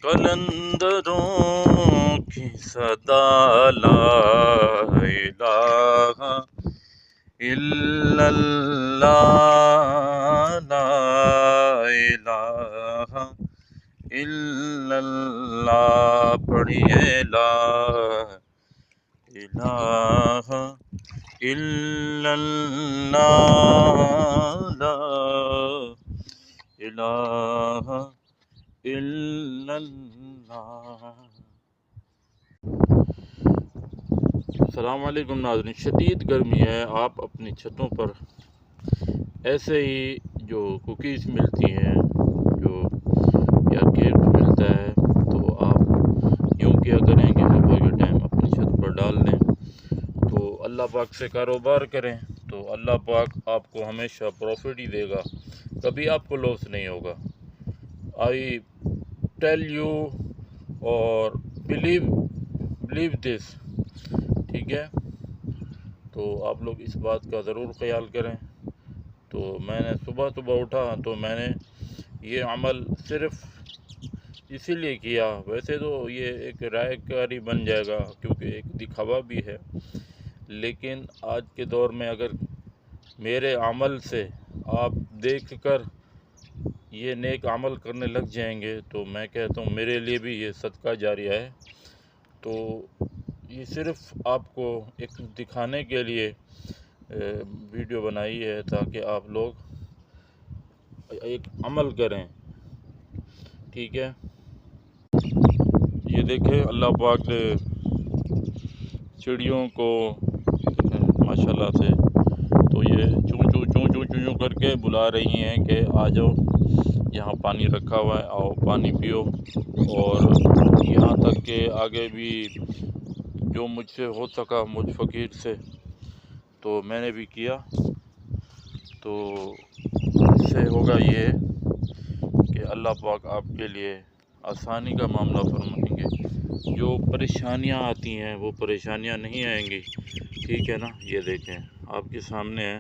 قلندروں کی صدا لا الہ الا اللہ، لا الہ الا اللہ، پڑھیے لا الہ الا اللہ، لا الہ الا اللہ۔ السلام علیکم ناظرین، شدید گرمی ہے، آپ اپنی چھتوں پر ایسے ہی جو کوکیز ملتی ہیں جو یا کیک ملتا ہے تو آپ یوں کیا کریں کہ صبح کے ٹائم اپنی چھت پر ڈال دیں تو اللہ پاک سے کاروبار کریں تو اللہ پاک آپ کو ہمیشہ پروفٹ ہی دے گا، کبھی آپ کو لاس نہیں ہوگا۔ آئی ٹیل یو اور بلیو دس، ٹھیک ہے؟ تو آپ لوگ اس بات کا ضرور خیال کریں۔ تو میں نے صبح اٹھا تو میں نے یہ عمل صرف اسی لیے کیا، ویسے تو یہ ایک رائے کاری بن جائے گا کیونکہ ایک دکھاوا بھی ہے، لیکن آج کے دور میں اگر میرے عمل سے آپ دیکھ کر یہ نیک عمل کرنے لگ جائیں گے تو میں کہتا ہوں میرے لیے بھی یہ صدقہ جاریہ ہے۔ تو یہ صرف آپ کو ایک دکھانے کے لیے ویڈیو بنائی ہے تاکہ آپ لوگ ایک عمل کریں، ٹھیک ہے؟ یہ دیکھیں اللہ پاک نے چڑیوں کو ماشاءاللہ سے تو یہ چوں چوں چوں چوں چوں کر کے بلا رہی ہیں کہ آ جاؤ، یہاں پانی رکھا ہوا ہے، آؤ پانی پیو، اور یہاں تک کہ آگے بھی جو مجھ سے ہو سکا مجھ فقیر سے تو میں نے بھی کیا۔ تو اس سے ہوگا یہ کہ اللہ پاک آپ کے لیے آسانی کا معاملہ فرمائیں گے، جو پریشانیاں آتی ہیں وہ پریشانیاں نہیں آئیں گی، ٹھیک ہے نا؟ یہ دیکھیں آپ کے سامنے ہے،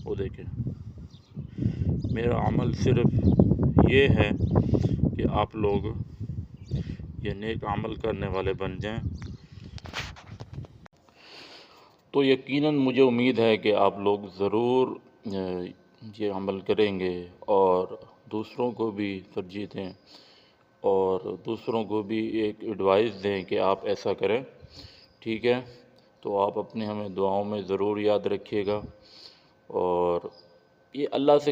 وہ دیکھیں میرا عمل صرف یہ ہے کہ آپ لوگ یہ نیک عمل کرنے والے بن جائیں۔ تو یقیناً مجھے امید ہے کہ آپ لوگ ضرور یہ عمل کریں گے اور دوسروں کو بھی ترجیح دیں اور دوسروں کو بھی ایک ایڈوائس دیں کہ آپ ایسا کریں، ٹھیک ہے؟ تو آپ اپنے ہمیں دعاؤں میں ضرور یاد رکھیے گا، اور یہ اللہ سے